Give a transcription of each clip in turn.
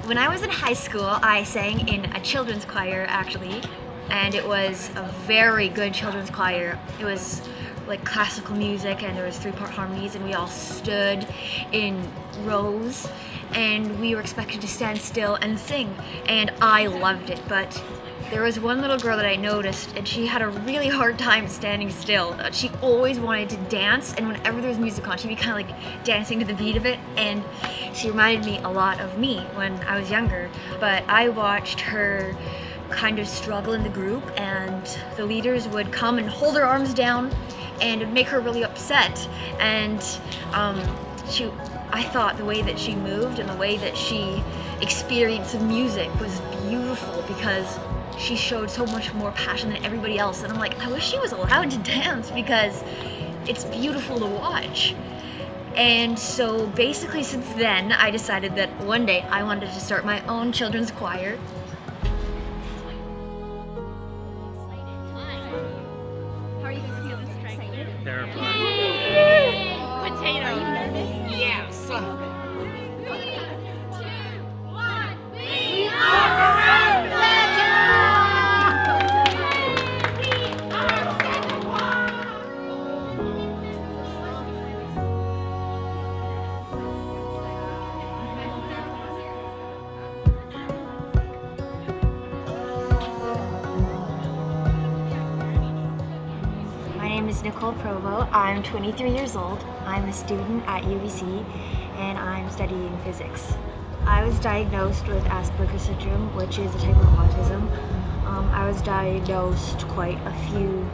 When I was in high school, I sang in a children's choir, actually, and it was a very good children's choir. It was like classical music, and there was 3-part harmonies, and we all stood in rows, and we were expected to stand still and sing, and I loved it. But there was one little girl that I noticed, and she had a really hard time standing still. She always wanted to dance, and whenever there was music on, she'd be kind of like dancing to the beat of it, and she reminded me a lot of me when I was younger. But I watched her kind of struggle in the group, and the leaders would come and hold her arms down, and it'd make her really upset. And I thought the way that she moved and the way that she experienced the music was beautiful, because she showed so much more passion than everybody else, and I'm like, I wish she was allowed to dance, because it's beautiful to watch. And so basically since then, I decided that one day I wanted to start my own children's choir. How are you guys feeling? Excited? Terrified. Potato. Are you nervous? Yes. 3, 2, 1, we are My name is Nicole Provost. I'm 23 years old. I'm a student at UBC, and I'm studying physics. I was diagnosed with Asperger's syndrome, which is a type of autism. I was diagnosed quite a few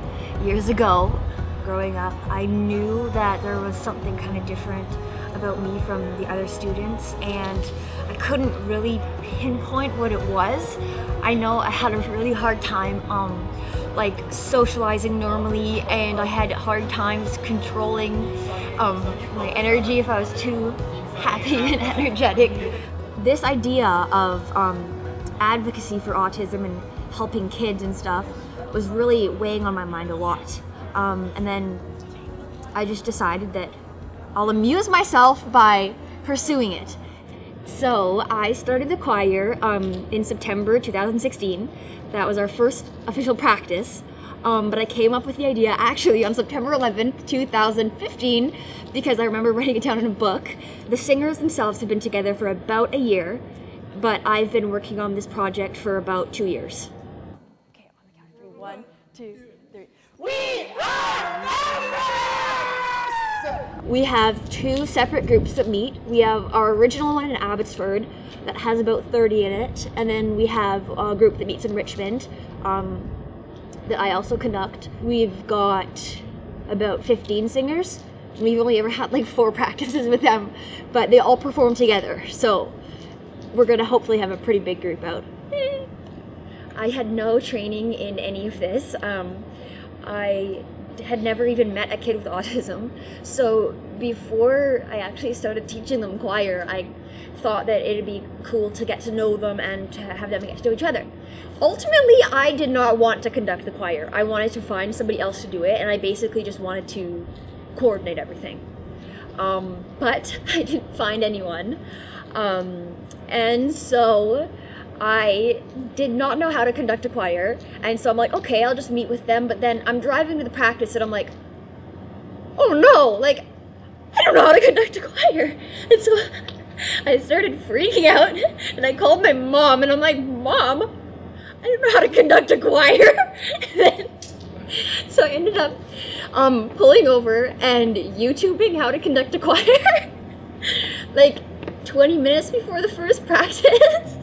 years ago. Growing up, I knew that there was something kind of different about me from the other students, and I couldn't really pinpoint what it was. I know I had a really hard time like socializing normally, and I had hard times controlling my energy if I was too happy and energetic. This idea of advocacy for autism and helping kids and stuff was really weighing on my mind a lot. And then I just decided that I'll amuse myself by pursuing it. So I started the choir in September 2016. That was our first official practice. But I came up with the idea actually on September 11th, 2015, because I remember writing it down in a book. The singers themselves have been together for about a year, but I've been working on this project for about 2 years. Okay, on the count of 3. 1, 2, 3. We are members! We have 2 separate groups that meet. We have our original one in Abbotsford that has about 30 in it, and then we have a group that meets in Richmond that I also conduct. We've got about 15 singers. We've only ever had like 4 practices with them, but they all perform together, so we're gonna hopefully have a pretty big group out. I had no training in any of this. I had never even met a kid with autism, so before I actually started teaching them choir, I thought that it'd be cool to get to know them and to have them get to know each other. Ultimately, I did not want to conduct the choir. I wanted to find somebody else to do it, and I basically just wanted to coordinate everything. But I didn't find anyone, and so I did not know how to conduct a choir, and so I'm like, okay, I'll just meet with them. But then I'm driving to the practice and I'm like, oh no, like, I don't know how to conduct a choir. And so I started freaking out, and I called my mom, and I'm like, Mom, I don't know how to conduct a choir. So I ended up pulling over and YouTubing how to conduct a choir like 20 minutes before the first practice.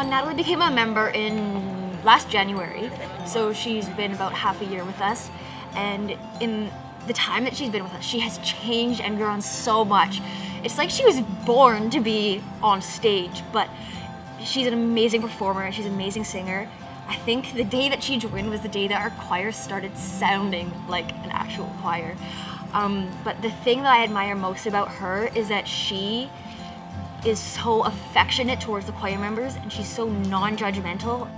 Natalie became a member in last January, so she's been about half a year with us, and in the time that she's been with us, she has changed and grown so much. It's like she was born to be on stage, but she's an amazing performer, she's an amazing singer. I think the day that she joined was the day that our choir started sounding like an actual choir. But the thing that I admire most about her is that she is so affectionate towards the choir members, and she's so non-judgmental.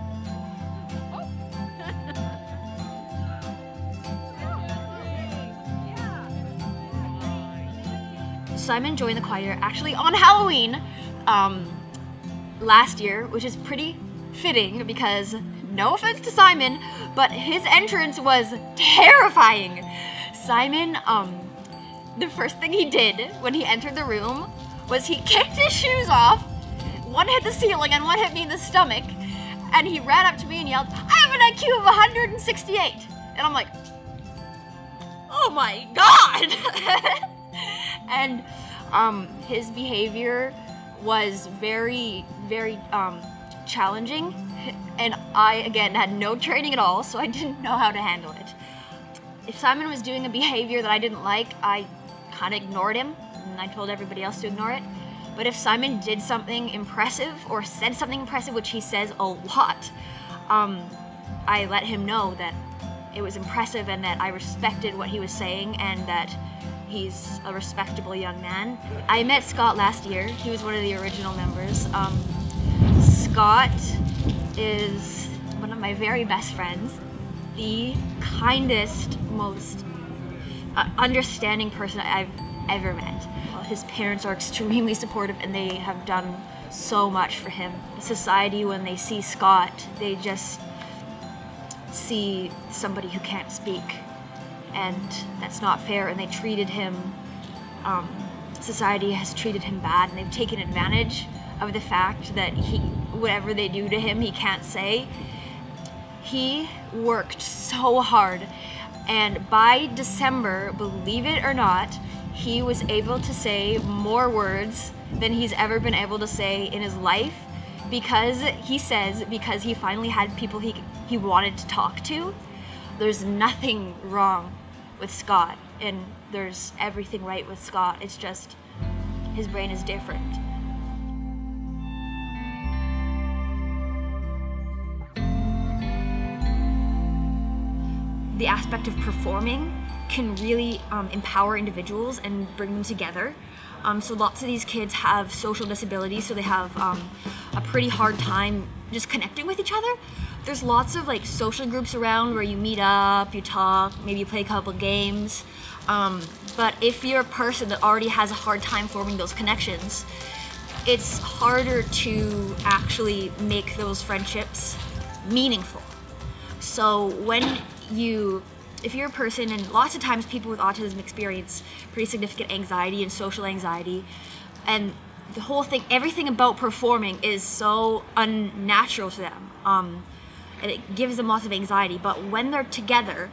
Simon joined the choir actually on Halloween last year, which is pretty fitting because, no offense to Simon, but his entrance was terrifying. Simon, the first thing he did when he entered the room was he kicked his shoes off, one hit the ceiling and one hit me in the stomach, and he ran up to me and yelled, "I have an IQ of 168! And I'm like, oh my God! And his behavior was very, very challenging, and I, again, had no training at all, so I didn't know how to handle it. If Simon was doing a behavior that I didn't like, I kind of ignored him, and I told everybody else to ignore it. But if Simon did something impressive or said something impressive, which he says a lot, I let him know that it was impressive and that I respected what he was saying and that he's a respectable young man. I met Scott last year. He was one of the original members. Scott is one of my very best friends, the kindest, most understanding person I've ever met. His parents are extremely supportive and they have done so much for him. Society, when they see Scott, they just see somebody who can't speak, and that's not fair, and they treated him, society has treated him bad, and they've taken advantage of the fact that whatever they do to him, he can't say. He worked so hard, and by December, believe it or not, he was able to say more words than he's ever been able to say in his life, because he finally had people he wanted to talk to. There's nothing wrong with Scott, and there's everything right with Scott. It's just his brain is different. The aspect of performing can really empower individuals and bring them together. So lots of these kids have social disabilities, so they have a pretty hard time just connecting with each other. There's lots of like social groups around where you meet up, you talk, maybe you play a couple games. But if you're a person that already has a hard time forming those connections, it's harder to actually make those friendships meaningful. So if you're a person, and lots of times people with autism experience pretty significant anxiety and social anxiety, and the whole thing, everything about performing is so unnatural to them, and it gives them lots of anxiety. But when they're together,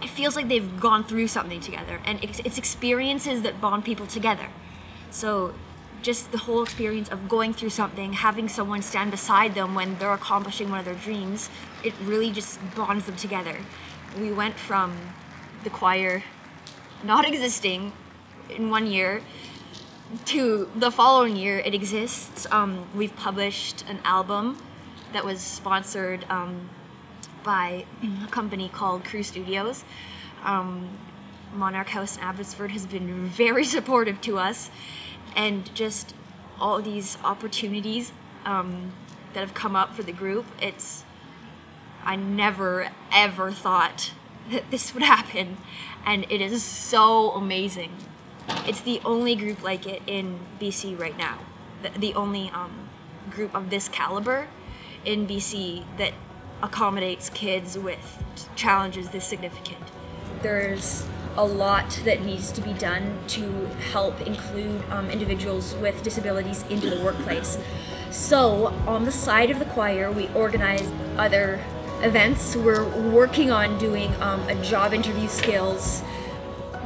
it feels like they've gone through something together, and it's experiences that bond people together. So just the whole experience of going through something, having someone stand beside them when they're accomplishing one of their dreams, it really just bonds them together. We went from the choir not existing in 1 year to the following year it exists. We've published an album that was sponsored by a company called Crew Studios. Monarch House in Abbotsford has been very supportive to us, and just all these opportunities that have come up for the group. I never ever thought that this would happen, and it is so amazing. It's the only group like it in BC right now. The only group of this caliber in BC that accommodates kids with challenges this significant. There's a lot that needs to be done to help include individuals with disabilities into the workplace. So on the side of the choir, we organize other events. We're working on doing a job interview skills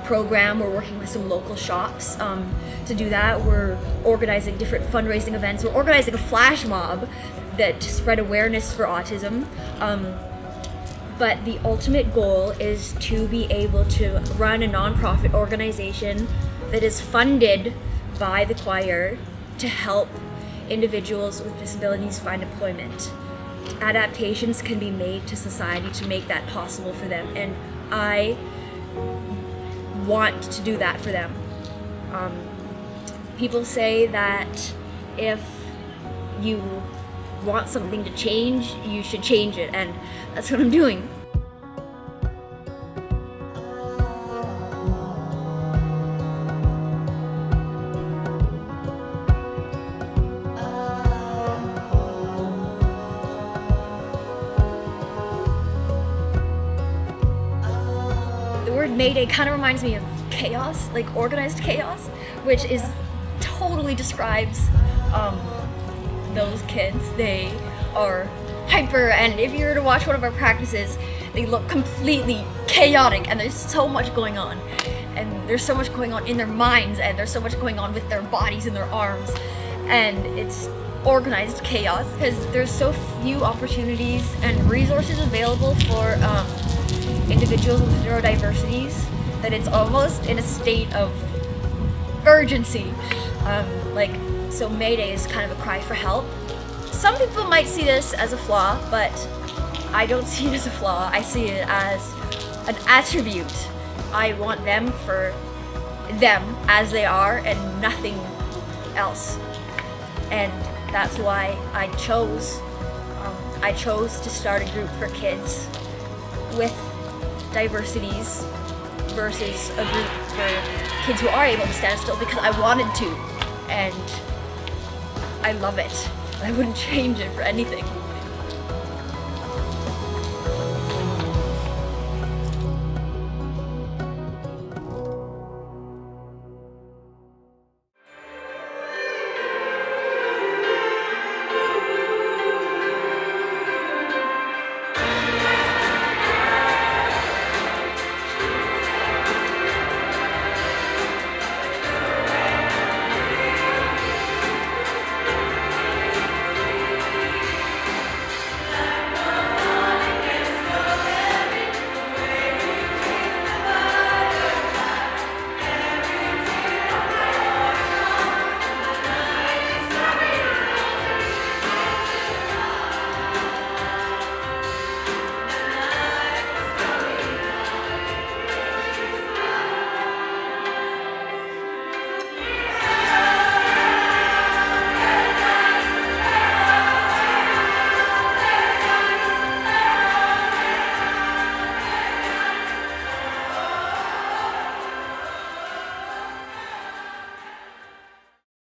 program. We're working with some local shops to do that. We're organizing different fundraising events. We're organizing a flash mob to spread awareness for autism. But the ultimate goal is to be able to run a nonprofit organization that is funded by the choir to help individuals with disabilities find employment. Adaptations can be made to society to make that possible for them, and I want to do that for them. People say that if you want something to change, you should change it, and that's what I'm doing. word Mayday kind of reminds me of chaos, like organized chaos, which is totally describes those kids. They are hyper, and if you were to watch one of our practices, they look completely chaotic, and there's so much going on. And there's so much going on in their minds, and there's so much going on with their bodies and their arms. And it's organized chaos because there's so few opportunities and resources available for individuals with neurodiversities that it's almost in a state of urgency. So Mayday is kind of a cry for help. Some people might see this as a flaw, but I don't see it as a flaw. I see it as an attribute. I want them for them as they are and nothing else. And that's why I chose to start a group for kids with diversities versus a group for kids who are able to stand still, because I wanted to, and I love it. I wouldn't change it for anything.